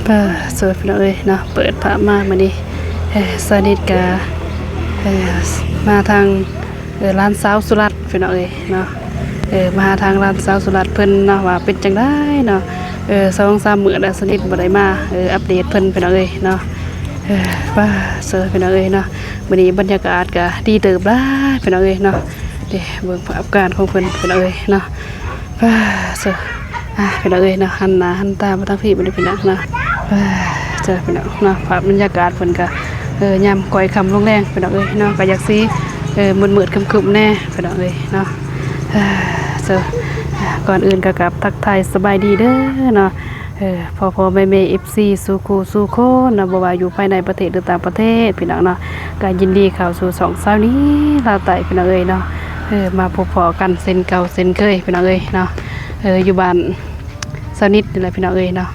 ป้าสวยเลยเนาะเปิดผ้ามามื้อนี้สนิทกะมาทางร้านสาวสุรัตน์พี่น้องเอ้ยเนาะมาทางร้านสาวสุรัตน์เพิ่นเนาะว่าเป็นจังได๋เนาะ2-3 มื้อแล้วสนิทบ่ได้มาอัปเดตเพิ่นพี่น้องเอ้ยเนาะป้าสวยพี่น้องเอ้ยเนาะมื้อนี้บรรยากาศก็ดีเติบหลายพี่น้องเอ้ยเนาะเดี๋ยวเบิ่งภาพการของเพิ่นพี่น้องเอ้ยเนาะป้าสวยพี่น้องเอ้ยเนาะหันหน้าหันตามาทางพี่บ่ได้พี่น้องเนาะเจอพี่น้องเนาะภาพบรรยากาศเพิ่นก็ยามก่อยค่ำลงแรงพี่น้องเอ้ยเนาะก็อยากสิมืดๆครึมๆแน่พี่น้องเอ้ยเนาะเจอก่อนอื่นก็กับทักทายสบายดีเด้อเนาะพ่อแม่ FC สู่คู่สู่คนเนาะบ่ว่าอยู่ภายในประเทศหรือต่างประเทศพี่น้องเนาะก็ยินดีเข้าสู่2 สาวนี้ลาวใต้พี่น้องเอ้ยเนาะมาพบพอกันเส้นเก่าเส้นเคยพี่น้องเอ้ยเนาะอยู่บ้านสนิทนี่แหละพี่น้องเอ้ยเนาะ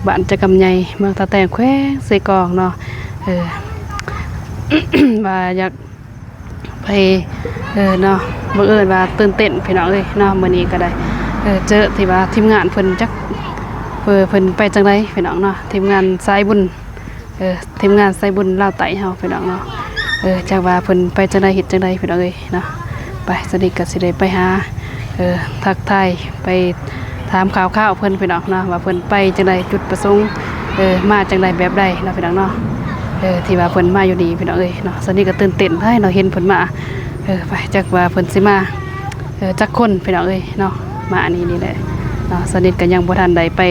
บ้านจะกำไยเมืองตาแตงแขวงเสกองเนาะว่าอยากไปเนาะบังเอิญว่าตื่นเต้นพี่น้องเอ้ยเนาะมื้อนี้ก็ได้เจอที่ว่าทีมงานเพิ่นจักเพิ่นไปจังได๋พี่น้องเนาะทีมงานสายบุญทีมงานสายบุญลาวไต้เฮาพี่น้องเนาะจักว่าเพิ่นไปจังได๋เฮ็ดจังได๋พี่น้องเอ้ยเนาะไปสนิทก็สิได้ไปหาทักทายไปถามข่าวๆเพิ่นพี่น้องเนาะว่าเพิ่นไปจังได๋จุดประสงค์มาจังได๋แบบใดเนาะพี่น้องเนาะที่ว่าเพิ่นมาอยู่ดีพี่น้องเอ้ยเนาะสนิทก็ตื่นเต้นให้เนาะเห็นเพิ่นมาไปจักว่าเพิ่นสิมาจักคนพี่น้องเอ้ยเนาะมาอันนี้นี่แหละเนาะสนิทก็ยังบ่ทันได้ไป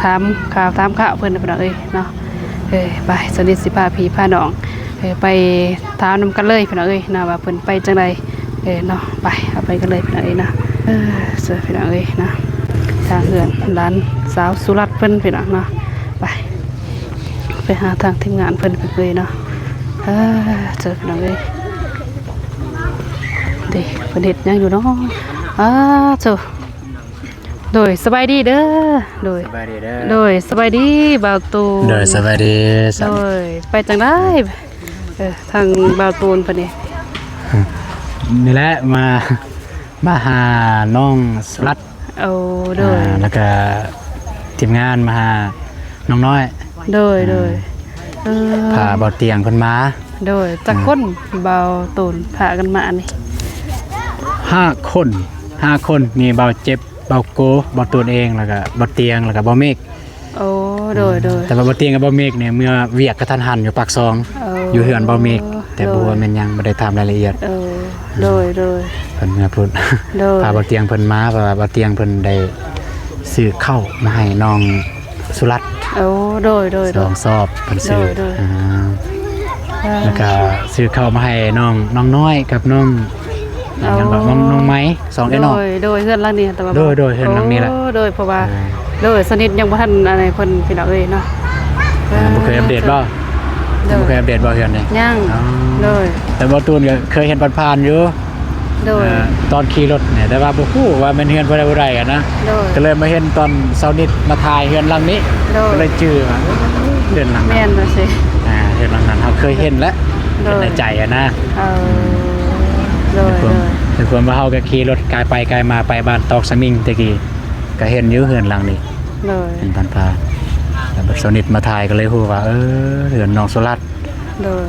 ถามข่าวเพิ่นพี่น้องเอ้ยเนาะไปสนิทสิพาพี่พาน้องไปถามนำกันเลยพี่น้องเอ้ยเนาะว่าเพิ่นไปจังไดเนาะไปเอาไปกันเลยพี่น้องเอ้ยนะเสือพี่น้องเอ้ยนะทางเฮือนร้านสาวสุรัตน์เพิ่นพี่น้องเนาะไปหาทางทีมงานเพิ่นเลยเนาะเสือพี่น้องเอ้ยเด็กเพิ่นเฮ็ดยังอยู่เนาะเจ้าโดยสบายดีเด้อโดยสบายดีเด้อโดยสบายดีบ่าวตูนโดยสบายดีโดยไปจังได๋ทางบ่าวตูนเพิ่นนี่แหละมาหาน้องสลัดโดยแล้วก็ทีมงานมาหาน้องน้อยโดยพาเบาเตียงเพิ่นมาโดยจักคนเบาตูนพากันมานี่5 คนมีเบาเจ็บเบาโกเบาตูนเองแล้วก็เบาเตียงแล้วก็เบาเมฆโดยแต่ว่าเบาเตียงกับเบาเมฆเนี่ยเมื่อเวียกกระทันหันอยู่ปากซองอยู่เฮือนเบาเมฆแต่บ่ว่ามันยังบ่ได้ถามรายละเอียดโดยเพิ่นมาพูดพาเบาเตียงเพิ่นมาเพราะว่าเบาเตียงเพิ่นได้ซื้อข้าวมาให้น้องสุรัตน์โดย2 ซอบเพิ่นซื้อแล้วก็ซื้อข้าวมาให้น้องน้อยกับน้องน้องไม้2ไอ้น้องโดยเฮือนหลังนี้แต่ว่าโดยเฮือนหลังนี้แหละโดยเพราะว่าโดยสนิทยังบ่ทันอะไรเพิ่นพี่น้องเอ้ยเนาะบ่เคยอัปเดตบ่เคยอัปเดตบ่เฮือนนี่ยังโดยแต่บ่ตูนก็เคยเห็นผ่านๆอยู่โดยตอนขี่รถเนี่ยแต่ว่าบ่ฮู้ว่ามันเฮือนบ่ได้กันนะก็เลยมาเห็นตอนเช้านิดมาถ่ายเฮือนหลังนี้ก็เลยชื่อว่าเฮือนหลังแม่นบ่สิเฮือนหลังนั้นเฮาเคยเห็นแล้วเป็นในใจอะนะโดยแต่ความว่าเฮาก็ขี่รถกายไปกายมาไปบ้านตอกสมิงตะกี้ก็เห็นอยู่เฮือนหลังนี้เป็นผ่านๆแต่แบบเช้านิดมาถ่ายก็เลยฮู้ว่าเฮือนน้องสุรัตน์โดย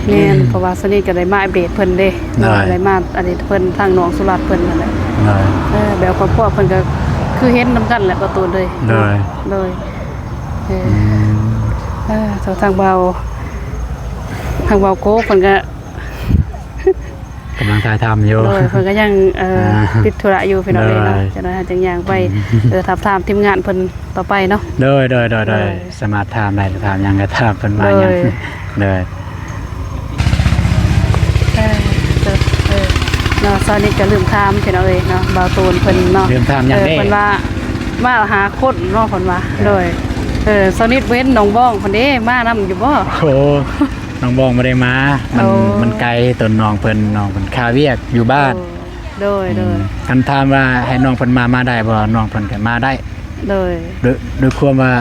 แม่นเพราะว่าสนิทก็ได้มาอัปเดตเพิ่นเด้ได้มาอันนี้เพิ่นทางน้องสุรัตน์เพิ่นนั่นแหละแบบครอบครัวเพิ่นก็คือเห็นนำกันแหละประตูเลยเลยทางเบาโก้เพิ่นก็กำลังถ่ายทำอยู่เพิ่นก็ยังติดธุระอยู่พี่น้องเนาะจะได้จังอย่างไปถามทีมงานเพิ่นต่อไปเนาะโดยสามารถถามได้ถามยังก็ถามเพิ่นมายังเลยเนาะซานี่ก็ลืมถามพี่น้องเอ้ยเนาะบ่าวตูนเพิ่นเนาะลืมถามยังได้เพิ่นว่ามาหาคนเนาะเพิ่นว่าโดยซานี่เว้นน้องบ้องเพิ่นเด้มานำอยู่บ่โอ้น้องบ้องบ่ได้มามันไกลต้นน้องเพิ่นค่าเวียกอยู่บ้านโดยคันถามว่าให้น้องเพิ่นมาได้บ่น้องเพิ่นก็มาได้โดยความว่า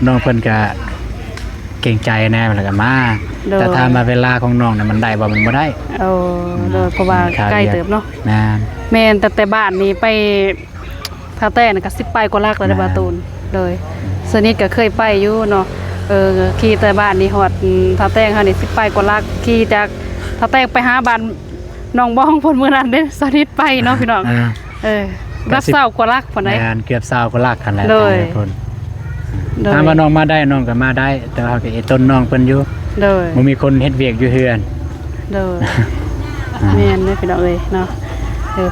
น้องเพิ่นก็เก่งใจแน่แล้วก็มาแต่ถ้ามาเวลาของน้องน่ะมันได้บ่มันบ่ได้โดยเพราะว่าใกล้เติบเนาะแม่นแต่บ้านนี้ไปท าแต่น่ะก็10ไปกว่าลักแล้วได้บาตูนเลยสนิทก็เคยไปอยู่เนาะขี่แต่บ้านนี่ฮอดท่าแต่งเฮานี่10ไปกว่าลักขี่จากท่าแต่งไปหาบ้านน้องบ้องเพิ่นมื้อนั้นเด้สนิทไปเนาะพี่น้องรับเศร้ากว่าลักพุ่นได้งานเกือบ20กว่าลักคั่นแหละ เลยถ้าว่าน้องมาได้น้องก็มาได้แต่ว่าก็ต้นน้องเพิ่นอยู่เลยบ่มีคนเฮ็ดเวียกอยู่เฮือนเลยแม่นเด้พี่น้องเอ้ยเนาะ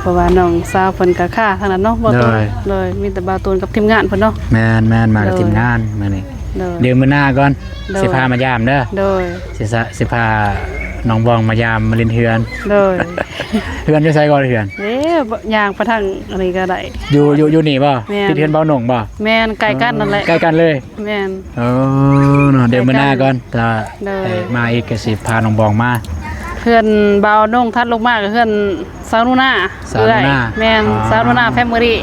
เพราะว่าน้องสาวเพิ่นก็ค่าทางนั้นเนาะบ่ตูนเลยมีแต่บ่าวตูนกับทีมงานเพิ่นเนาะแม่นมากับทีมงานมื้อนี้เดี๋ยวมื้อหน้าก่อนสิพามายามเด้อสิพาน้องบองมายามมาเล่นเฮือนเฮือนอยู่ไสก่อนเฮือนย่างไปทางอันนี้ก็ได้อยู่นี่บ่ที่เฮือนเบาหนงบ่แม่นใกล้กันนั่นแหละใกล้กันเลยแม่นเนาะเดี๋ยวมื้อหน้าก่อนถ้ามาอีกก็สิพาน้องบองมาเพื่อนเบาน้องทัดลงมากกับเพื่อนสาวนุน่าแมนสาวนุน่าแฟมิลี่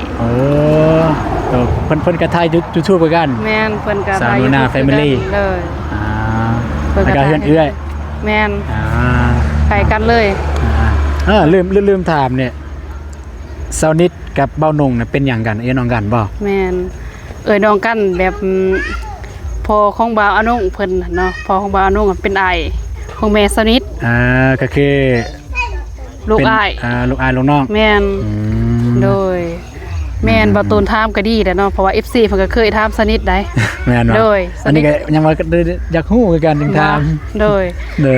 เพิ่นกระทายยูทูบกันแมนเพิ่นกระทายสาวนุน่าแฟมิลี่เลยแล้วก็เพื่อนแมนไปกันเลยลืมถามเนี่ยสาวนิดกับเบาหนงเนี่ยเป็นอย่างกันน้องกันบ่แมนน้องกันแบบพอของบ่าวอนุ่งเพิ่นเนาะพอของบ่าวอนุ่งเป็นไอของแม่สนิทก็คือลูกอ้ายลูกน้องแม่นโดยแม่นบ่ตูนถามก็ดีแต่เนาะเพราะว่า FC เพิ่นก็เคยถามสนิทได้แม่นโดยอันนี้ก็ยังว่าอยากฮู้คือกันถึงถามโดย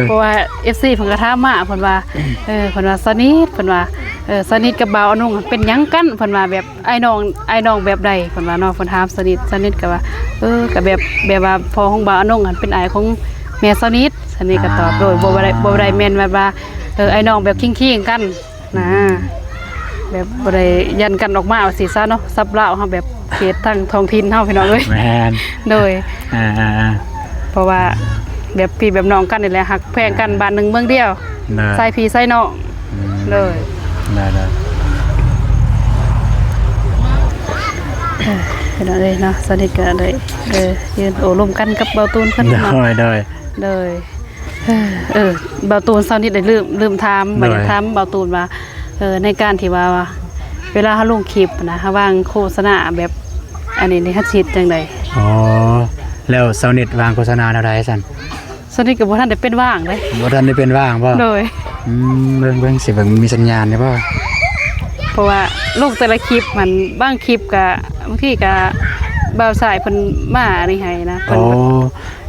เพราะว่า FC เพิ่นก็ถามมาเพิ่นว่าเพิ่นว่าสนิทเพิ่นว่าสนิทกับบ่าวอนุ่งเป็นหยังกันเพิ่นว่าแบบไอ้น้องแบบใดเพิ่นว่าเนาะเพิ่นถามสนิทก็ว่าก็แบบว่าพอของบ่าวอนุ่งเป็นอ้ายของแม่สนิทสนิทก็ตอบโดยบ่ได้แม่นว่าไอ้น้องแบบคิงๆกันนะแบบบ่ได้ยันกันออกมาสิซะเนาะซับลาวเฮาแบบเขตทางท้องถิ่นเฮาพี่น้องเอ้ยแม่นโดยเพราะว่าแบบพี่แบบน้องกันนี่แหละฮักแพงกันบ้านหนึงเมืองเดียวใส่พี่ใส่น้องเลยได้พี่น้องเอ้ยเนาะสนิทกันได้ยืนโอ้ร่วมกันกับเบาตูนเพิ่นเนาะเลยเบาตูนสนิทได้ลืมถามบ่ได้ถามเบาตูนว่าในการที่ว่าเวลาเฮาลงคลิปนะเฮาวางโฆษณาแบบอันนี้นี่เฮาสิจังได๋แล้วสนิทวางโฆษณาแนวใดซั่นสนิทก็บ่ทันได้เป็นว่างเด้บ่ทันได้เป็นว่างบ่เลยเบิ่งสิเบิ่งมีสัญญาณได้บ่เพราะว่าลงแต่ละคลิปมันบางคลิปก็บางทีก็บ่าวสายเพิ่นมานี่ให้นะเพิ่น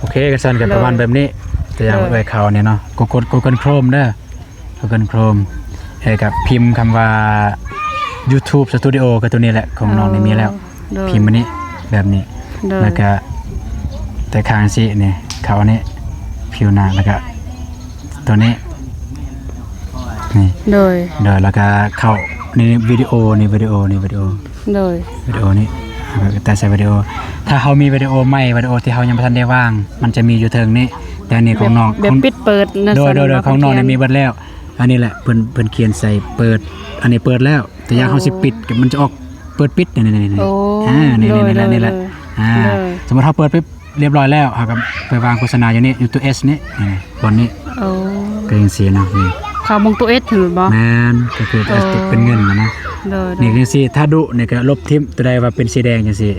โอเคก็ซั่นก็ประมาณแบบนี้แต่อย่างเอ่ยเขาเนี่ยเนาะกด Google Chrome เด้อ Google Chrome ให้กับพิมพ์คำว่า YouTube Studio ก็ตัวนี้แหละของน้องนี่มีแล้วพิมพ์อันนี้แบบนี้แล้วก็แต่ข้างสินี่เขาอันนี้ผิวหน้าแล้วก็ตัวนี้นี่แล้วก็เข้านี่วิดีโอนี่วิดีโอนี่นี่แต่ใส่วิดีโอถ้าเขามีวิดีโอใหม่วิดีโอที่เขายังไม่ทันได้วางมันจะมีอยู่เทิงนี้แต่นี่ของน้องแบบปิดเปิดโดยของน้องนี่มีเบิดแล้วอันนี้แหละเพิ่นเขียนใส่เปิดอันนี้เปิดแล้วแต่อยากเขาสิปิดมันจะออกเปิดปิดนี่นี่แหละสมมติเขาเปิดไปเรียบร้อยแล้วเขาก็ไปวางโฆษณาอยู่นี่อยู่ตัว S นี่บนนี้ก็ยังเสียนะนี่ข่าวมงตัว S ถือบ่แม่นก็คือเป็นเงินนะนี่จังซี่ถ้าดุนี่ก็ลบทิ่มตัวใดว่าเป็นสีแดงจังซี่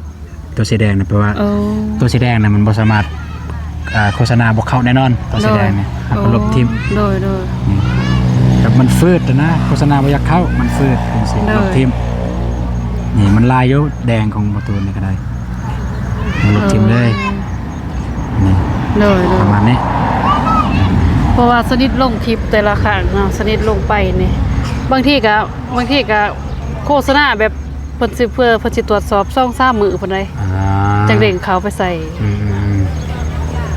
ตัวสีแดงน่ะแปลว่าตัวสีแดงน่ะมันบ่สามารถโฆษณาบ่เข้าแน่นอนตัวสีแดงนี่ก็ลบทิ่มนี่แบบมันฟืดนะโฆษณาบ่อยากเข้ามันฟืดจังซี่ลบทิ่มนี่มันลายอยู่แดงของประตูนี่ก็ได้ลบทิ่มเลยนี่ประมาณนี้เพราะว่าสนิทลงคลิปแต่ละครั้งเนาะสนิทลงไปนี่บางทีก็โฆษณาแบบเพิ่นสิเพื่อเพิ่นสิตรวจสอบ2-3มื้อเพิ่นได้จังเด้งเขาไปใส่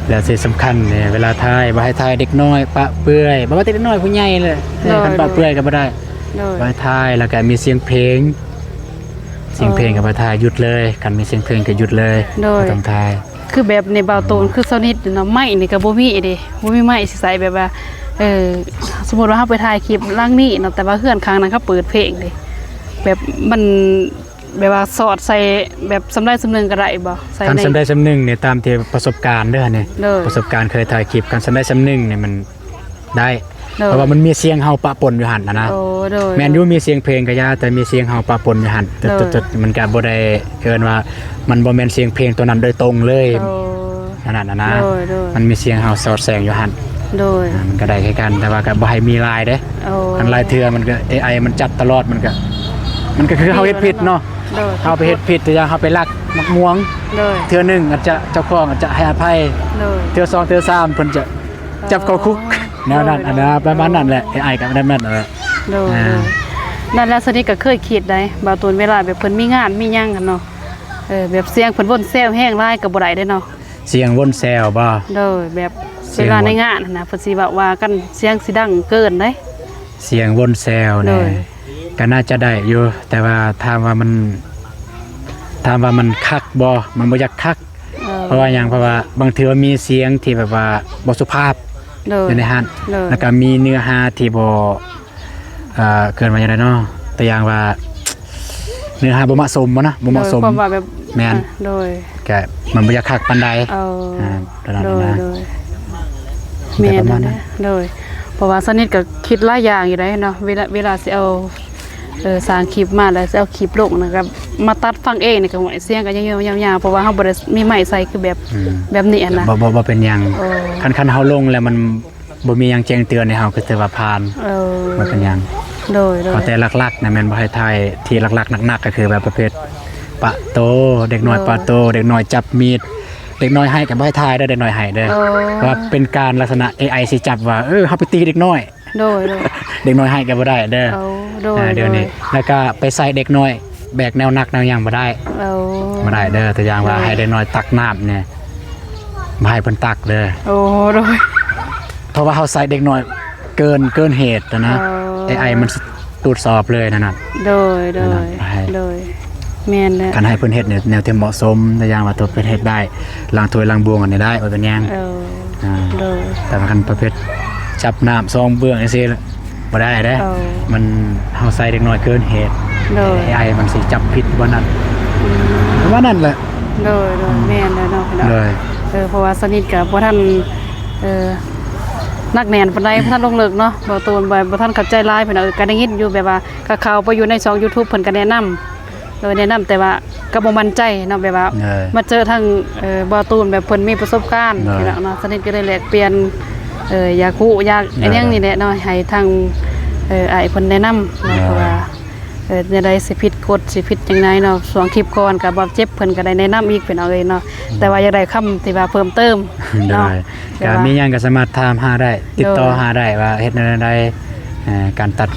แล้วสิ่งสำคัญเนี่ยเวลาถ่ายบ่ให้ถ่ายเด็กน้อยปะเปื่อยบ่ว่าเด็กน้อยผู้ใหญ่เลยคันปะเปื่อยก็บ่ได้บ่ให้ถ่ายแล้วก็มีเสียงเพลงก็บ่ถ่ายหยุดเลยคันมีเสียงเพลงก็หยุดเลยบ่ต้องถ่ายคือแบบในเบาตูนคือสนิทเนาะไม้นี่ก็บ่มีเด้บ่มีไม้สิใส่แบบว่าสมมุติว่าเฮาไปถ่ายคลิปล่างนี้เนาะแต่ว่าเฮือนข้างนั้นเขาเปิดเพลงเด้แบบมันแบบว่าสอดใส่แบบสำได้สำนึงก็ได้บ่ใส่ในสำได้สำนึงเนี่ยตามที่ประสบการณ์เด้อเนี่ยประสบการณ์เคยถ่ายคลิปการสำได้สำนึงเนี่ยมันได้ เพราะว่ามันมีเสียงเฮาปะปนอยู่หั่นนะ โอ้โดย แม่นอยู่มีเสียงเพลงก็ยาแต่มีเสียงเฮาปะปนอยู่หั่นแต่มันก็บ่ได้เอิ้นว่ามันบ่แม่นเสียงเพลงตัวนั้นโดยตรงเลย โอ้ นั่นน่ะนะ โดย มันมีเสียงเฮาสอดแสงอยู่หั่น โดย มันก็ได้คล้ายกันแต่ว่าก็บ่ให้มีลายเด้ โอ้ อันลายเทื่อมันก็ AI มันจัดตลอดมันก็คือเฮาเฮ็ดผิดเนาะ โดย เฮาไปเฮ็ดผิดแต่อย่างเฮาไปลักมะม่วง โดย เทื่อหนึงอาจจะเจ้าของอาจจะให้อภัย โดย เทื่อ2เทื่อ3เพิ่นจะจับเข้าคุกแนวนั้นอันนั้นประมาณนั้นแหละ AI ก็ได้แม่น โดยนั่นแหละสนิทก็เคยคิดได้บางตนเวลาแบบเพิ่นมีงานมีหยังกันเนาะแบบเสียงเพิ่นวนแซวแห้งหลายก็บ่ได้เด้เนาะ เสียงวนแซวบ่ โดยแบบ เสี เวย ง ลาในงานนะเพิ่นสิว่ากันเสียงสิดังเกินเด้ เสียงวนแซว เล เนี่ย ย ก็น่าจะได้อยู่แต่ว่าถามว่ามันคักบ่มันบ่อยากคัก เพราะว่าหยังเพราะว่าบางเทื่อมีเสียงที่แบบว่าบ่สุภาพ โดย อยู่ในหัน เลย แล้วก็มีเนื้อหาที่บ่เกินมาจังได๋เนาะตัวอย่างว่าเนื้อหาบ่เหมาะสมบ่นะบ่เหมาะสม โดยความว่าแบบ แม่น โดย ก็มันบ่อยากคักปานใด เอา ประมาณ โด นั้น ย นะ โดย แต่ แม่ ประ น มาณนั้น นะโดยเพราะว่าสนิทก็คิดหลายอย่างอยู่ได้เนาะเวลาสิเอาสร้างคลิปมาแล้วสิเอาคลิปลงนะครับมาตัดฟังเองนี่ก็หวยเสียงก็ยาวๆเพราะว่าเฮาบ่ได้มีไม้ใส่คือแบบนี้อะนะ บ่เป็นหยัง โอ้ คันเฮาลงแล้วมันบ่มีหยังแจ้งเตือนให้เฮาก็ถือว่าผ่าน บ่เป็นหยัง โดย ก็แต่หลักๆนะแม่นบ่ให้ทายที่หลักๆหนักๆก็คือแบบประเภทปะโตเด็กน้อยปะโตเด็กน้อยจับมีดเด็กน้อยให้ก็บ่ให้ทายเด้อเด็กน้อยให้เด้อเพราะว่าเป็นการลักษณะ AI สิจับว่าเฮาไปตีเด็กน้อย โดย เด็กน้อยให้ก็บ่ได้เด้อ เอาโดย เดี๋ยวนี้แล้วก็ไปใส่เด็กน้อยแบกแนวหนักแนวหยังบ่ได้ เอา บ่ได้เด้อตัวอย่างว่าให้เด็กน้อยตักน้ำเนี่ยบ่ให้เพิ่นตักเด้อ โอ้โดย เพราะว่าเฮาใส่เด็กน้อยเกินเหตุนะ AI มันตรวจสอบเลยนั่นน่ะ โดยโดย ให้ โดยแม่นแล้ว การให้เพิ่นเฮ็ดแนวที่เหมาะสมแต่อย่างว่าตัวเพิ่นเฮ็ดได้ล้างถ้วยล้างบวงอันนี้ได้บ่เป็นหยัง เอา อ่า โดย แต่ว่าคันประเภทจับน้ำซองเบื้องจังซี่บ่ได้เด้ เอา มันเฮาใส่เด็กน้อยเกินเหตุ โดย AI มันสิจับผิดบ่นั่นว่านั่นแหละ โดยแม่นแล้วเนาะพี่น้อง เลย เพราะว่าสนิทกับบ่ทันนักแน่นปานใดบ่ทันลงเลิกเนาะบ่ตูนบ่ทันเข้าใจหลายพี่น้องก็ได้ยินอยู่แบบว่าก็เข้าไปอยู่ในช่อง YouTube เพิ่นก็แนะนำโดยแนะนำแต่ว่าก็บ่มั่นใจเนาะแบบว่า เลย มาเจอทางบ่ตูนแบบเพิ่นมีประสบการณ์ ได้ พี่น้องเนาะสนิทก็ได้แลกเปลี่ยนอยากรู้อยากไอ้หยังนี่แหละเนาะให้ทางอ้ายเพิ่นแนะนำเนาะเพราะว่าจะได้สิผิดกฎสิผิดจังไดเนาะสองคลิปก่อนก็บ่เจ็บเพิ่นก็ได้แนะนำอีกพี่น้องเอ้ยเนาะแต่ว่าอยากได้คำที่ว่าเพิ่มเติม ได้ เนาะ ก็มีหยังก็สามารถถามหาได้ ติดต่อหาได้ว่าเฮ็ดแนวใดการตัด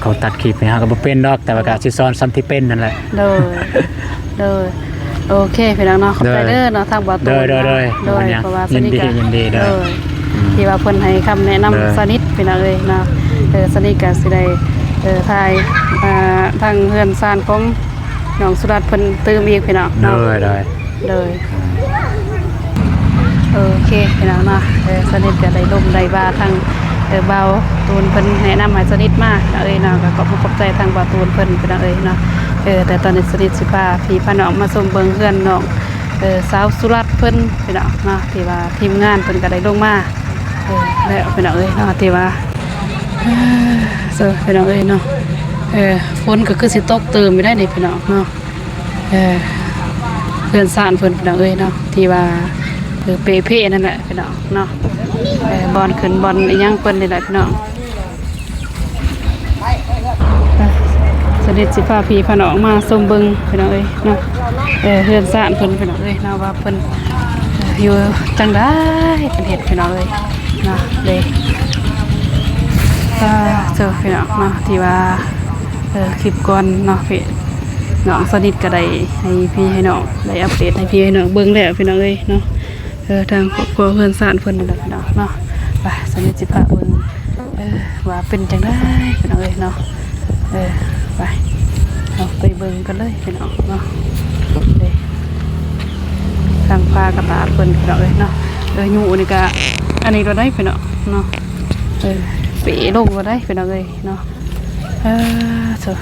คลิปนี่เฮาก็บ่เป็นดอกแต่ว่าก็สิสอนซ้ำที่เป็นนั่นแหละ โดยโอเคพี่น้องเนาะขอบใจเด้อเนาะทางบ่ตูน โดย โดยเพราะว่าสนิทก็ ยินดีเด้อ ที่ว่าเพิ่นให้คำแนะนำสนิทพี่น้องเอ้ยเนาะสนิทก็สิได้ทายทางเฮือนซ่านของน้องสุรัตน์เพิ่นตื่มอีกพี่น้อง โด เนาะ ย โดยโอเคพี่น้องเนาะสนิทก็ได้ล่มได้บาทางเบาตูนเพิ่นแนะนำให้สนิทมากเอ้ยเนาะก็ขอบใจทางเบาตูนเพิ่นพี่น้องเอ้ยเนาะแต่ตอนนี้สนิทสิพาพี่พาน้องมาส่งเบิ่งเฮือนน้องสาวสุรัตน์เพิ่นพี่น้องเนาะที่ว่าทีมงานเพิ่นก็ได้ลงมาแล้วพี่น้องเอ้ยเนาะที่ว่าพี่น้องเอ้ยเนาะฝนก็คือสิตกเติมไม่ได้นี่พี่น้องเนาะเพื่อนซ่านเพิ่นพี่น้องเอ้ยเนาะที่ว่าเปเพ่นั่นแหละพี่น้องเนาะบอลขึ้นบอลอีหยังเพิ่นนี่แหละพี่น้องสนิทสิพาพี่พาน้องมาส่งเบิ่งพี่น้องเอ้ยเนาะเพื่อนซ่านเพิ่นพี่น้องเอ้ยเนาะว่าเพิ่นอยู่จังได๋เพิ่นเฮ็ดพี่น้องเอ้ยเนาะเด้เจอพี่น้องเนาะที่ว่าคลิปก่อนเนาะพี่น้องสนิทก็ได้ให้พี่ให้น้องได้อัปเดตให้พี่ให้น้องเบิ่งแล้วพี่น้องเอ้ยเนาะทางครอบครัวเพื่อนซ่านเพิ่นนั่นแหละพี่น้องเนาะไปสนิทสิพาเบิ่งว่าเป็นจังได๋พี่น้องเอ้ยเนาะไปเอาไปเบิ่งกันเลยพี่น้องเนาะทางพากระตาดเพิ่นพี่น้องเอ้ยเนาะอยู่นี่ก็อันนี้เราได้พี่น้องเนาะปีลงเราได้พี่น้องเอ้ยเนาะเถอะ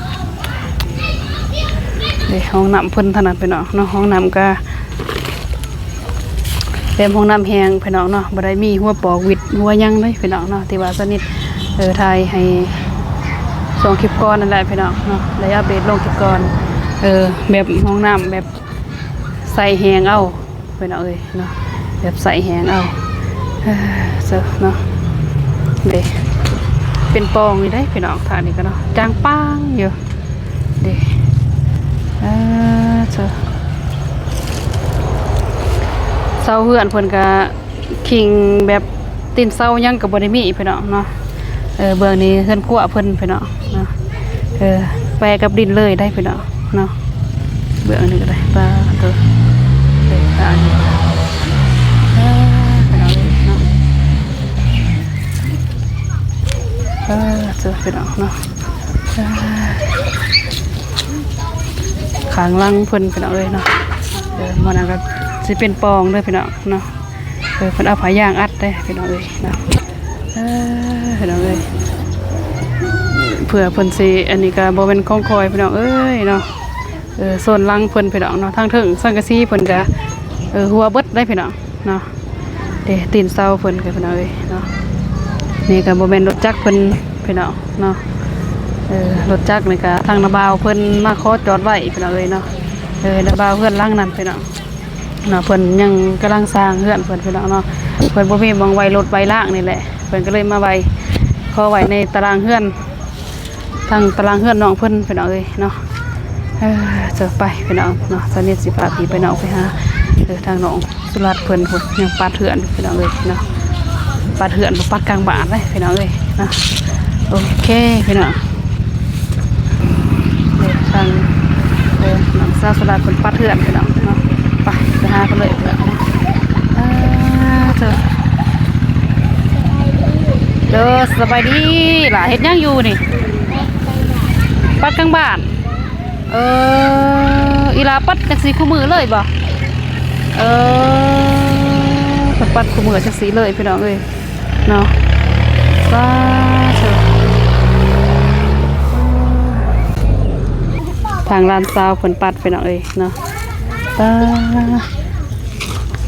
ห้องน้ำเพิ่นถนัดพี่น้องเนาะห้องน้ำก็เป็นห้องน้ำแห้งพี่น้องเนาะบ่ได้มีหัวปอกวิดหัวยังเลยพี่น้องเนาะที่ว่าสนิท ถ่ายให้ส่งคลิปก่อนนั่นแหละพี่น้องเนาะเลยอัปเดตลงคลิปก่อนแบบห้องน้ำแบบใส่แหงเอาพี่น้องเนาะแบบใส่แหงเอาเจ้าเนาะเด้เป็นปองนี่ได้พี่น้องทางนี้ก็เนาะจางปังอยู่เด้เจ้าเสาเฮือนเพิ่นก็คิงแบบตีนเสายังก็บ่ได้มีพี่น้องเนาะเบื้องนี้เฮือนกลัวเพิ่นพี่น้องเนาะแปรกับดินเลยได้พี่น้องเนาะเบื้องนี้ก็ได้ปลาตัวเด็กตาอยู่พี่น้องเนาะเจอพี่น้องเนาะขางล่างเพิ่นพี่น้องเลยเนาะมันก็สิเป็นปองด้วยพี่น้องเนาะเพิ่นเอาผ้ายางอัดได้พี่น้องเลยเนาะพี่น้องเลยเผื่อเพิ่นสิอันนี้ก็บ่เป็นของคอยพี่น้องเอ้ยเนาะส่วนล่างเพิ่นพี่น้องเนาะทางถึงสังกะสีเพิ่นก็หัวเบิดได้พี่น้องเนาะตีนเสาเพิ่นก็พี่น้องเอ้ยเนาะนี่ก็บ่แม่นรถจักรเพิ่นพี่น้องเนาะรถจักรนี่ก็ทางนาบาวเพิ่นมาขอจอดไว้พี่น้องเอ้ยเนาะนาบาวเพื่อนล่างนั่นพี่น้องเนาะเพิ่นยังกำลังสร้างเฮือนเพิ่นพี่น้องเนาะเพิ่นบ่มีบางไว้รถไว้ล่างนี่แหละเพิ่นก็เลยมาไว้ขอไว้ในตารางเฮือนทางตารางเฮือนน้องเพิ่นพี่น้องเอ้ยเนาะเจอไปพี่น้องเนาะตอนนี้สิพาพี่ไปน้องไปหาทางน้องสุรัตน์เพิ่นพุ่นยังปาดเฮือนพี่น้องเอ้ยเนาะปาดเฮือนบ่ปาดกลางบ้านเลยพี่น้องเอ้ยเนาะโอเคพี่น้องทางน้องสาวสุรัตน์เพิ่นปาดเฮือนพี่น้องเนาะไปหาเพิ่นเลยพี่น้องเจอเด้อสบายดีหล่ะเฮ็ดหยังอยู่นี่ปัดกลางบ้านอีลาปัดจักสีคู่มือเลยบ่ปัดคู่มือจักสีเลยพี่น้องเอ้ยเนาะป้าเถอะทางร้านซาวเพิ่นปัดพี่น้องเอ้ยเนาะ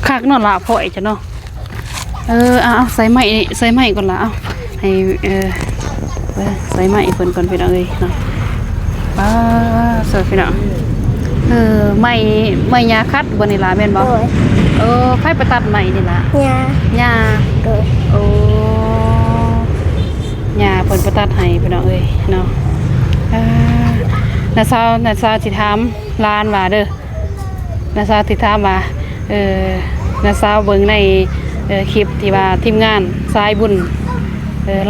คักเนาะล่ะพ่อยจ้ะเนาะเอาใส่ไม้ก่อนล่ะเอาให้ใส่ไม้เพิ่นก่อนพี่น้องเอ้ยเนาะป้าเสิร์ฟพี่น้องไม้ยาคัดบนนี่ล่ะแม่นบ่ไผไปตัดไม้นี่ล่ะยาหญ้าเพิ่นไปตัดให้พี่น้องเอ้ยเนาะน้าสาวสิถามหลานว่าเด้อน้าสาวสิถามว่าน้าสาวเบิ่งในคลิปที่ว่าทีมงานสายบุญ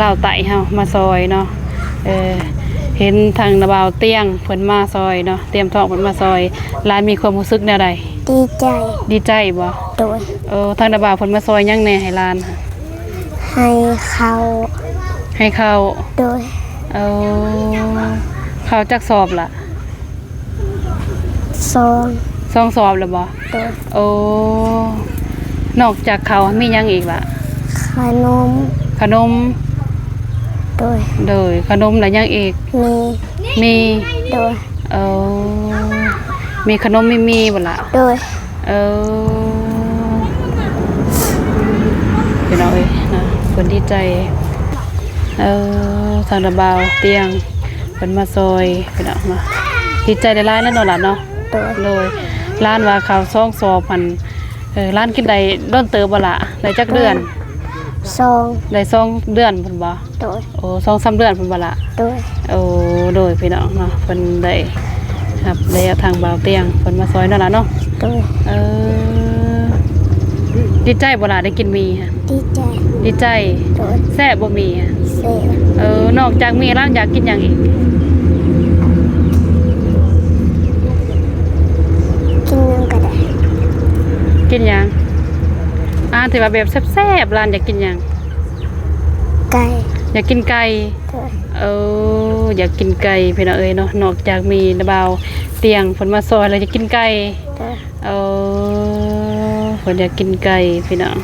ลาวไต่เฮามาซอยเนาะเห็นทางนาบาวเตียงเพิ่นมาซอยเนาะเตรียมท้องเพิ่นมาซอยหลานมีความรู้สึกแนวใดดีใจบ่โดยทางนาบาวเพิ่นมาซอยยังแน่ให้หลานให้ข้าวโดยข้าวจักสอบล่ะ2สอบแล้วบ่โดยนอกจากข้าวมีหยังอีกล่ะขนมโดยขนมแล้วยังอีกมีโดยมีขนมมีบ่ล่ะโดยพี่น้องเอ้ยนะเพิ่นดีใจทางระบาวเตียงเพิ่นมาซอยพี่น้องมาดีใจได้หลายนั่นเนาะล่ะเนาะโดยร้านว่าข้าว2 สอบมันร้านกินได้โดนเติบบ่ล่ะได้จักเดือนได้2 เดือนเพิ่นบ่2-3 เดือนเพิ่นบ่ล่ะโดยพี่น้องเนาะเพิ่นได้ครับได้ทางบ่าวเตียงเพิ่นมาซอยนั่นล่ะเนาะดีใจบ่ล่ะได้กินมีฮะดีใจแซ่บบ่มีฮะนอกจากมีร้านอยากกินหยังอีกกินหยังถือว่าแบบแซ่บๆร้านอยากกินหยังไก่อยากกินไก่อยากกินไก่พี่น้องเอ้ยเนาะนอกจากมีนาบาวเตียงเพิ่นมาซอยแล้วอยากกินไก่เพิ่นอยากกินไก่พี่น้อง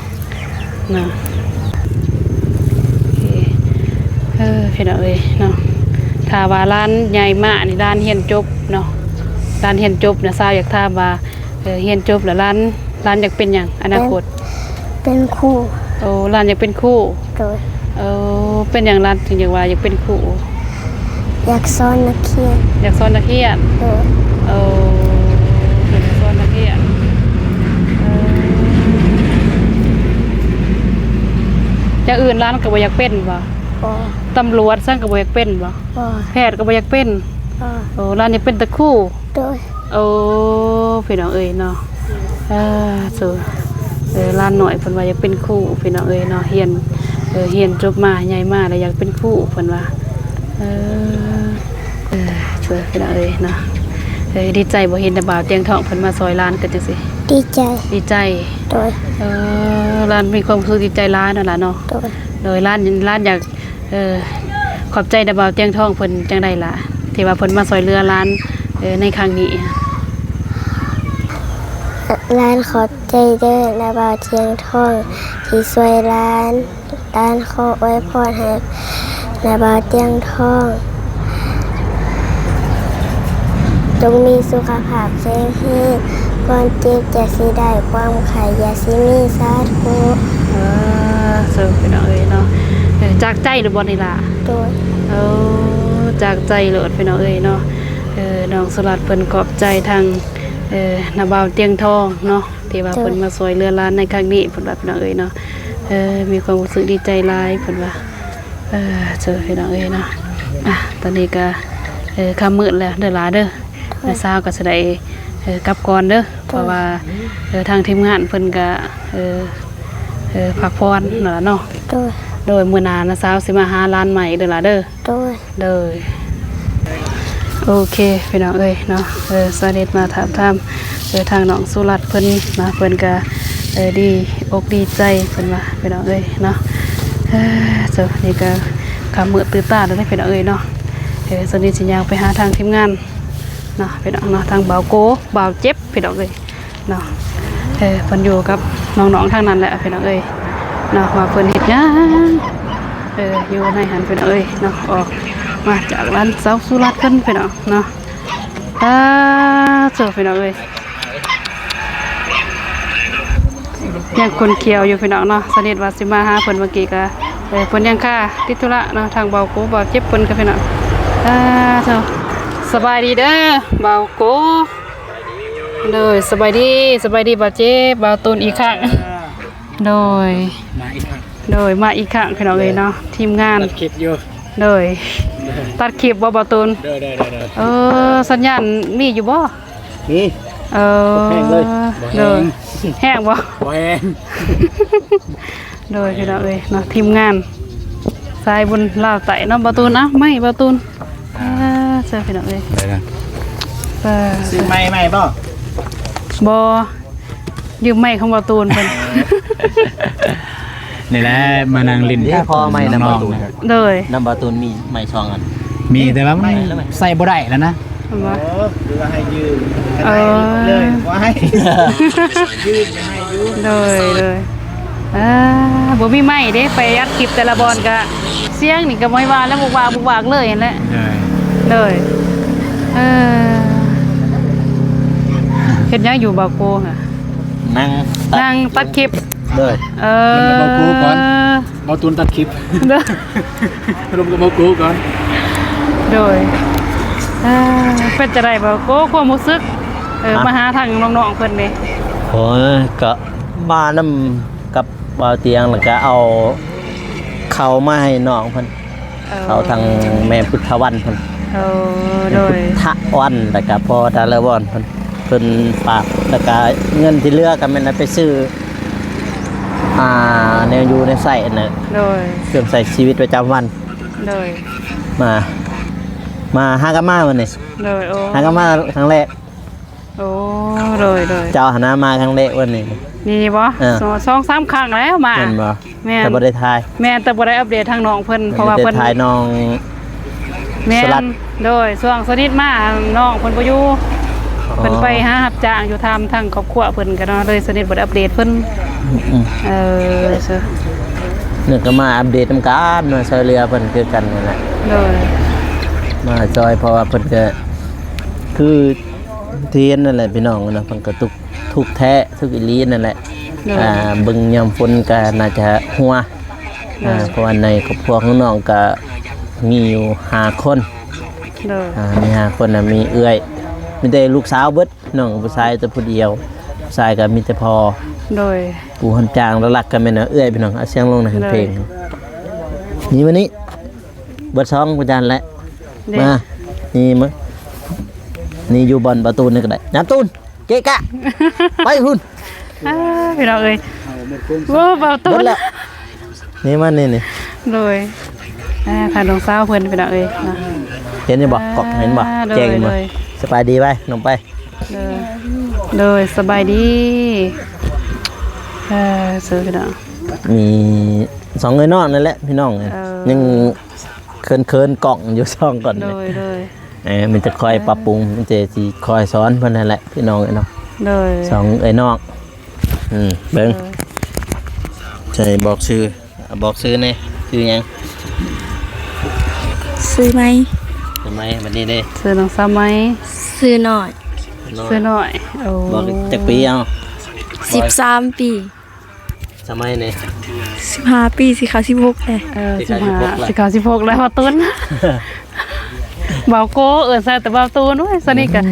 เนาะพี่น้องเอ้ยเนาะถ้าว่าร้านใหญ่มากนี่ร้านเฮียนจบเนาะร้านเฮียนจบนะสาวอยากถามว่าเฮียนจบแล้วร้านอยากเป็นหยังอนาคตเป็นครูร้านอยากเป็นครู เป็นอย่างนั้นถึงอยากว่าอยากเป็นครู อยากสอนนักเรียน อยากสอนนักเรียน โดย อยากสอนนักเรียนอย่างอื่นร้านก็บ่อยากเป็นบ่ บ่ ตำรวจซั่นก็บ่อยากเป็นบ่ บ่ แพทย์ก็บ่อยากเป็น บ่ ร้านอยากเป็นตะครู่ โดย พี่น้องเอ้ยเนาะสู้ร้านหน่อยเพิ่นว่าอยากเป็นครูพี่น้องเอ้ยเนาะเรียนจบมาใหญ่มาแล้วอยากเป็นครูเพิ่นว่าช่วยพี่น้องเอ้ยเนาะดีใจบ่เห็นแต่บ่าวเตียงทองเพิ่นมาซอยร้านกันจังซี่ ดีใจ ดีใจ โดย ร้านมีความรู้สึกดีใจร้านนั่นล่ะเนาะ โดย โดยร้านอยากขอบใจแต่บ่าวเตียงทองเพิ่นจังได๋ล่ะที่ว่าเพิ่นมาซอยเรือร้านในครั้งนี้ ร้านขอบใจเด้อนาบาวเทียงทองที่ช่วยร้านขออวยพรให้นาบาวเตียงทองจงมีสุขภาพแข็งแรงความเจ็บจะสิได้ความไข่อย่าสิมีสาธุ สู้พี่น้องเอ้ยเนาะจากใจหรือบ่นี่ล่ะ โดย จากใจโลดพี่น้องเอ้ยเนาะน้องสลัดเพิ่นขอบใจทางนาบ่าวเตียงทองเนาะที่ว่าเพิ่นมาซอยเรือร้านในครั้งนี้เพิ่นว่าพี่น้องเอ้ยเนาะมีความรู้สึกดีใจหลายเพิ่นว่าเจอพี่น้องเอ้ยเนาะตอนนี้ก็ค่ำมืดแล้วเด้อหลาเด้อเช้าก็สิได้กลับก่อนเด้อเพราะว่าทางทีมงานเพิ่นก็พักผ่อนนั่นล่ะเนาะ โดย โดยมื้อหน้านะสาวสิมาหาร้านใหม่เด้อล่ะเด้อ โดย เลยโอเคพี่น้องเอ้ยเนาะสวัสดีมาถามทางน้องสุรัตน์เพิ่นมาเพิ่นก็ดีอกดีใจเพิ่นว่าพี่น้องเอ้ยเนาะนี่ก็ขามือตื้อตาแล้วพี่น้องเอ้ยเนาะสวัสดีสิยางไปหาทางทีมงานเนาะพี่น้องเนาะทางบ่าวโกบ่าวเจ็บพี่น้องเอ้ยเนาะเพิ่นอยู่กับน้องๆทางนั้นแหละพี่น้องเอ้ยเนาะว่าเพิ่นเฮ็ดหยังอยู่ในหันพี่น้องเอ้ยเนาะออกมาจากร้านสาวสุรัตน์กันพี่น้องเนาะเจอพี่น้องเอ้ยยังคนเขียวอยู่พี่น้องเนาะสนิทว่าสิมาหาเพิ่นเมื่อกี้ก็เพิ่นยังค่าติดธุระเนาะทางเบาโกเบาเจ็บเพิ่นก็พี่น้องเจ้าสบายดีเด้อเบาโกเลยสบายดีเบาเจ็บเบาตูนอีกครั้งโดยมาอีกครั้งพี่น้องเอ้ยเนาะทีมงานตัดคลิปอยู่ โดยตัดคลิปบ่บ่ตูนสัญญาณมีอยู่บ่ นี่ แห้งเลย โดยแห้งบ่ บ่แห้ง โดยพี่น้องเอ้ยเนาะทีมงานสายบุญลาวไต่เนาะบ่ตูนเอ้าไม่บ่ตูนเจอพี่น้องเอ้ย ได้นะ ซื้อไม้ป่ะ บ่ยืมไม้ของบ่ตูนเพิ่น นี่แหละมานั่งลิ้น นี่พอไม้นำประตู โดย นำประตูมีไม้ช่องอัน มีแต่ว่ามันใส่บ่ได้แล้วนะ เห็นบ่ หรือว่าให้ยืม เลย ว่าให้ยืมให้ยืม เลยบ่มีไม้เด้ไปอัดคลิปแต่ละบอนก็เสียงนี่ก็บ่ว่าแล้วบุกวากเลยเห็นแหละเลยเฮ็ดหยังอยู่บ่โกค่ะ นั่งตัดคลิป เลย เบากูก่อนเบาตูนตัดคลิป เด้อ รวมกับเบากูก่อน โดยเป็นจะได้บ่โกความรู้สึกมาหาทางน้องๆเพิ่นนี่ โอ้ยก็มานำกับบ่าวเตียงแล้วก็เอาเขามาให้น้องเพิ่นเขาทางแม่พุทธวันเพิ่น โดย ทะวันแล้วก็พอดาลวอนเพิ่นฝากแล้วก็เงินที่เหลือก็แม่นเอาไปซื้อแนวอยู่ในไส้น่ะ โดย เครื่องใช้ชีวิตประจำวัน โดย มาหากามาวันนี้ โดยโอ้ หากามาครั้งแรก โอ้โดย เจ้าหานามาครั้งแรกวันนี้ นี่บ่2-3ครั้งแล้วมา เห็นบ่ แม่น แต่บ่ได้ทาย แม่นแต่บ่ได้อัปเดตทางน้องเพิ่นเพราะว่าเพิ่น ได้ทายน้อง แม่ สลัด นโดยช่วงสนิทมาน้องเพิ่นบ่อยู่เพิ่นไปหารับจ้างอยู่ทำทางครอบครัวเพิ่นก็เนาะเลยสนิทบ่ได้อัปเดตเพิ่น อืม เชื่อ นึกก็มาอัปเดตนำกันมาซอยเรือเพิ่นคือกันนั่นแหละ โดย มาจอยเพราะว่าเพิ่นก็คือเทียนนั่นแหละพี่น้องเนาะเพิ่นก็ทุกแท้ทุกอีหลีนั่นแหละ โดย บึงยามฝนก็น่าจะหัว เพราะว่าในครอบครัวของน้องก็มีอยู่5คน โดย มี5คนน่ะมีเอื้อยมีแต่ลูกสาวเบิดน้องผู้ชายแต่ผู้เดียวผู้ชายก็มีแต่พอ โดย ปู่คนจางแล้วรักกันแม่นเอื้อยพี่น้องเอาเสียงลงหน่อยเพลงนี่วันนี้เบิด2ประจันแล้ว เด็ก มานี่มั้งนี่อยู่บนประตูนี่ก็ได้น้ำตูนเก๊กะ ไปพุ่น พี่น้องเอ้ยว้าเบาตุ้ เบิ น ดแล้วนี่มันนี่ โดยทางน้องสาวเพิ่นพี่น้องเอ้ยนะ เห็นอยู่บ่กอกเห็นบ่ โดย แจ้งอยู่บ่ โดย สบายดีไปลงไป โดยสบายดีเสือพี่น้อง มี2เอ้ยน้องนั่นแหละพี่น้อง ยังเคินกล่องอยู่ช่องก่อน โดยโดย มันจะคอยปรับปรุงมันจะสิคอยสอนเพิ่นนั่นแหละพี่น้องเนาะ โดย 2เอ้ยน้องเบิ่งใช่บอกชื่อนี่ชื่อหยัง ซื้อไหม ทำไมบัดนี้เด้ เสือน้องสาวไหม ซื้อหน่อย เสือหน่อยโอ้ บอกจักปีเอา 13 ปี สมัยนี่ 15 ปีสิเขา16เลย 16แล้วเบาตุ้นเบาโก้ใส่แต่เบาตูนเว้ยสนิทกัน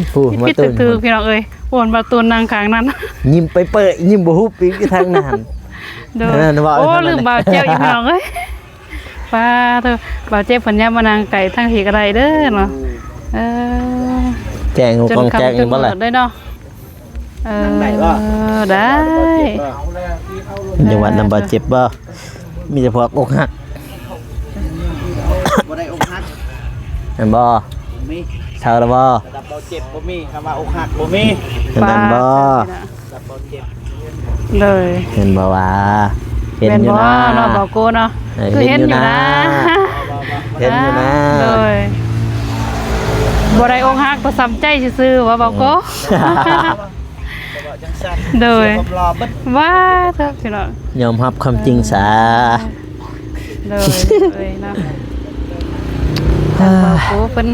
พิดตึกพี่น้องเอ้ยโอนเบาตูนนางข้างนั้น ยิ้มไปเปิดยิ้มบ่ฮู้ปีกทางนั้น โดยโอ้ลืมเบาเจ้าอีกพี่น้องเอ้ยป้าเธอเบาเจ็บผลยามานางไก่ทั้งผีกระไรเด้อเนาะแจ้ง จน กองแจ้ง คำจน บ่ หม ล่ะ ดได้เนาะได้ จังหวัดนำบ่เจ็บบ่มีแต่พวกอกหัก บ่ได้อกหัก แม่นบ่ มี เท่าแล้วบ่ ดับเบาเจ็บบ่มีคำว่าอกหักบ่มี เห็นนั่นบ่ ดับเบาเจ็บ เลย เห็นบ่ว่าเห็น เป็น อยู่ บ่ นะ เนาะบอกโกเนาะ เห็นอยู่นะ เห็นอยู่นะ เลยบ่ได้องหักก็ซ้ำใจซื่อๆว่าบอกโก จังซั่น โดย ความรอเบิด ว่าเถอะพี่น้อง ยอมรับความจริงซะ เลยเนาะบอกโกเป็น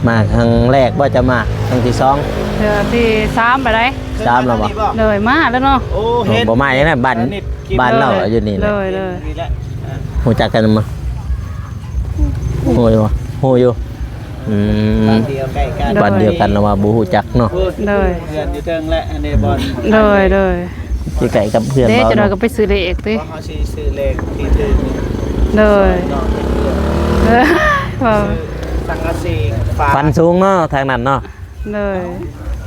มาครั้งแรกบ่จะมาครั้งที่สอง เทื่อที่3ไปได้ สามแล้วบ่ เลยมาแล้วเนาะ โอ้เฮ็ด บ่มาอย่างนั้นบ้านเราอยู่นี่แห เล ละ ยเลย นี่แหละ รู้จักกันมั้ยโหอยู่บ่โหอยู่เดียวใกล้กัน บ้านเดียวกันแล้วว่าบ่ฮู้จักเนาะ พูด เลย เพื่อนอยู่เทิงและอันนี้บอล เลย สิไกลกับเพื่อน เด้ เรา จะเรา เนาะ ก็ไปซื้อเลขติ ว่าเขาสิซื้อเลขที่ตื่น เลย นอนว่า สังกะสีฟ้า ฟันสูงเนาะทางนั้นเนาะ เลย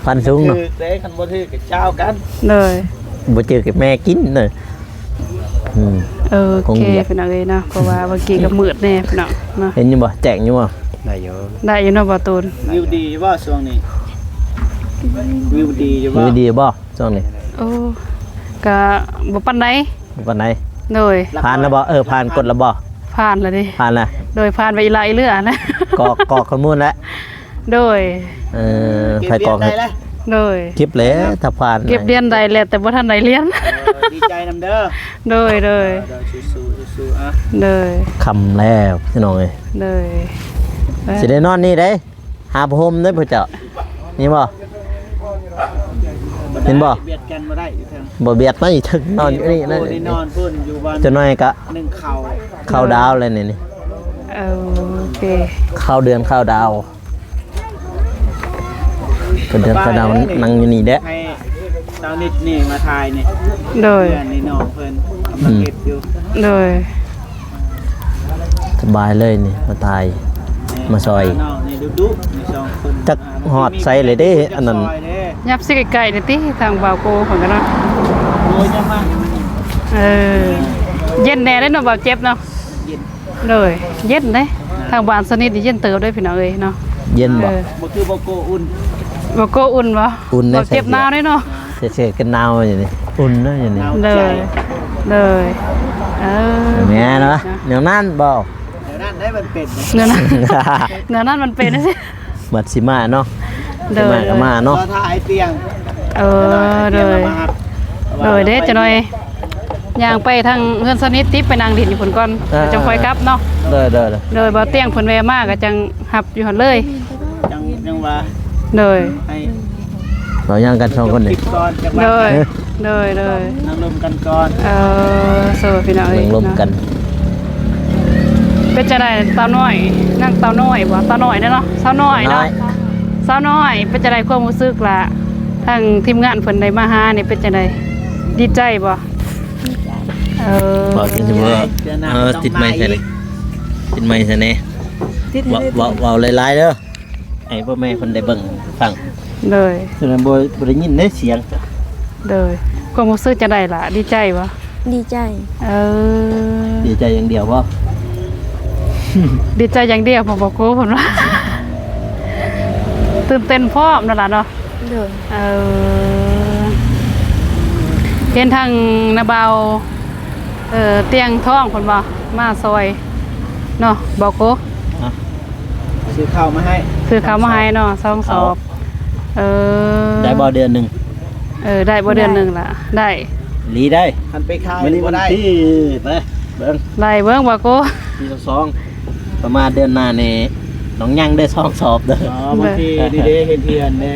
ฟันสูง ถื เนาะ อเด้คันบ่ถือกับเจ้ากัน เลย บ่เจอกับแม่กินเนาะโอ คง เค อยาก พี่น้องเอ้ยเนาะเพราะว่าเมื่อกี้ก็มืดแน่พี่น้องเนาะ เห็นอยู่บ่แจ้งอยู่บ่ ได้อยู่ ได้อยู่เนาะบ่ตูน วิวดีอยู่บ่ช่วงนี้วิวดีอยู่บ่ มีดีบ่ช่วงนี้ โอ้ก็บ่ปานใด วันไหน โดย ผ่านแล้วบ่ผ่านกดแล้วบ่ ผ่านแล้วดิ ผ่านแล้ว โดยผ่านไปอีหลายเรื่องนะ กอกข้อมูลแล้ว โดย ไผกอก ได้แล้ว โดย เก็บแล้วถ้าผ่าน เก็บเรียนได้แล้วแต่บ่ทันได้เรียน ดีใจนำเด้อ โดย เดี๋ยวสู้ๆอ่ะ โดย คำแล้วพี่น้องเอ้ย โดย สิได้นอนนี่เด้หาผ้าห่มเด้อพ่อเจ้านี่บ่ เห็นบ่ เบียดกันบ่ได้อยู่เทิง บ่เบียดมาอีกถึงนอนอยู่นี่นั่น โอ้ได้นอนพุ่นอยู่บ้าน จะน้อยก็ นึ่งเข่า เข้าดาวเลยนี่ โอเค เข้าเดือนเข้าดาวเป็นเดือนเข้าดาวนั่งอยู่นี่เด้อ ให้ดาวนิดนี่มาทายนี่ โดย เพื่อนนี่น้องเพิ่นกำลังเก็บอยู่ โดย สบายเลยนี่มาตาย มาซอย น้องนี่ดุๆนี่สองคน จักฮอดใส่เลยเด้อันนั้น ซอยเด้ ยับสิไกลๆนี่ติทางบ่าวโกเพิ่นก็เนาะ โอ้ยจะมา เย็นแน่ได้เนาะบ่าวเจ็บเนาะ เย็น เลยเย็นเด้ทางบ้านสนิทนี่เย็นเติบได้พี่น้องเอ้ยเนาะ เย็นบ่ บ่คือบ่โกอุ่น บ่โกอุ่นบ่ อุ่นได้ บ่เจ็บ ใส่เสื้อ หนาวได้เนาะ เฉยๆกันหนาวอยู่นี่อุ่นเนาะอยู่นี่ เลยเลยแม่เนาะเดี๋ยวนั้นบ่ เดี๋ยวนั้นได้มันเป็นนะ เงินนั้นเงินนั้นมันเป็นนะสิ มัดสิมาเนาะ เดิ สิมาน ก็มาเนาะ รอถ่ายเตียง เลย มาครับ เลยเด้จะหน่อยย่างไปทางเฮือนสนิทติไปนางดินอยู่พุ่นก่อนจังค่อยกลับเนาะ เด้อ เลยบ่เตียงเพิ่นแวะมาก็จังหับอยู่หั่นเลย ยังว่า เลย ให้ เราย่างกันสองคน ค นี่ ลิปก่อนจัง เล ว่าย เลย นั่งลมกันก่อน โซ่พี่น้องเอ้ เบิ่ ย งลมกัน เป็นจะได้เต้าน้อยนั่งเต้าน้อยบ่เต้าน้อยเนาะเต้าน้อยเนาะเต้าน้อยเป็นจะได้ความรู้สึกล่ะทางทีมงานเพิ่นได้มาหานี่เป็นจะได้ดีใจบ่บอกจริงๆว่าติดไม้ใช่เลยติดไม้ใช่ไหมว่าหลายๆเด้อไอ้พ่อแม่คนได้เบิ่งฟัง เลย ฉะนั้นบ่ได้ยินได้เสียง เลยความรู้สึกจะได้ล่ะดีใจบ่ ดีใจ ดีใจอย่างเดียวบ่ ดีใจอย่างเดียวผมบอกกูเพิ่นว่าตื่นเต้นพร้อมนั่นล่ะเนาะ โดย เห็นทางนาเบาเตียงท้องเพิ่นบ่มาซอยเนาะบอกกู ซื้อข้าวมาให้ ซื้อข้าวมาให้เนาะ2 สอบได้บ่เดือนนึง ได้บ่เดือนหนึงล่ะได้ ลีได้ หันไปขาย มื้อนี้ บ่ วัน ได้ ที่ไปเบิ่ง ได้เบิ่งบอกกู ที่2ประมาณเดือนหน้านี่น้องยังได้2สอบเด้อ อ๋อบางทีดีเด้เห็นเทียนเด้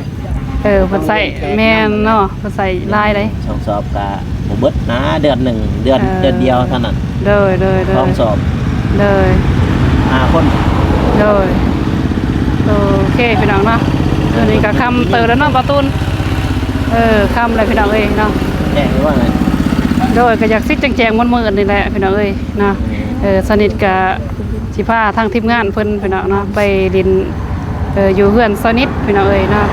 เพิ่นใส่แม่นเนาะเพิ่นใส่ลายได้ 2สอบก็บ่เบิดนะเดือนหนึ่งเดือนเดียวเท่านั้น เด้อ 2สอบ เด้อ 5คน เด้อโอเคพี่น้องเนาะตัวนี้ก็คำเติมแล้วเนาะประตูนคำเลยพี่น้องเอ้ยเนาะ แจ้งว่าไง โดยก็อยากซิกแจงๆมืดๆนี่แหละพี่น้องเอ้ยเนาะสนิทกับสิพาทางทีมงานเพิ่นพี่น้องเนาะไปดินอยู่เฮือนสนิทพี่น้องเอ้ยเนาะ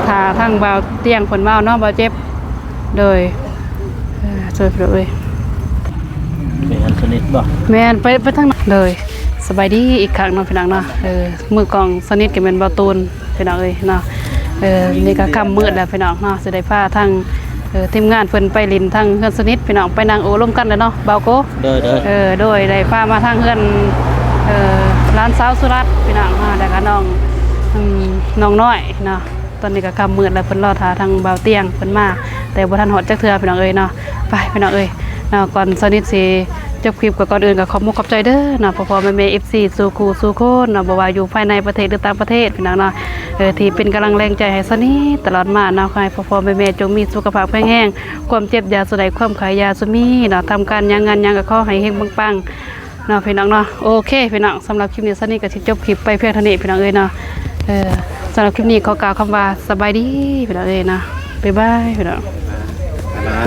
ถ้าทางบ่าวเตียงเพิ่นมาเนาะบ่าวเจ็บโดยช่วยพี่น้องเอ้ย เป็นอันสนิทบ่ แม่นไปทางนั้นเลยสบายดีอีกครั้งเนาะพี่น้องเนาะมือกองสนิทก็แม่นบ่าวตูนพี่น้องเอ้ยเนาะนี่ก็ค่ำมืดแล้วพี่น้องเนาะสิได้พาทางทีมงานเพิ่นไปลินทางเฮือนสนิทพี่น้องไปนั่งโอ้ร่วมกันแล้วเนาะบ่าวโก เด้อ โดยได้พามาทางเฮือนร้านสาวสุรัตน์พี่น้องแล้วก็น้องน้อยเนาะตอนนี้ก็ค่ำมืดแล้วเพิ่นรอท่าทางบ่าวเตียงเพิ่นมาแต่บ่ทันฮอดจักเทื่อพี่น้องเอ้ยเนาะไปพี่น้องเอ้ยเนาะก่อนสนิทสิจบคลิปก่อนอื่นก็ขอบคุณขอบใจเด้อเนาะพ่อๆแม่ๆ FC สู่คู่สู่คนเนาะบ่ว่าอยู่ภายในประเทศหรือต่างประเทศพี่น้องเนาะที่เป็นกำลังแรงใจให้สนิทตลอดมาเนาะขอให้พ่อๆแม่ๆจงมีสุขภาพแข็งแรงความเจ็บอย่าสุดใดความขายยาสุมีเนาะทำการงานก็ขอให้เฮงปังๆเนาะพี่น้องเนาะโอเคพี่น้องสำหรับคลิปนี้สนิทก็สิจบคลิปไปเพียงเท่านี้พี่น้องเอ้ยเนาะสำหรับคลิปนี้ขอกล่าวคำว่าสบายดีพี่น้องเอ้ยนะบ๊ายบายพี่น้อง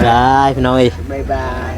ได้พี่น้องเอ้ย บ๊ายบาย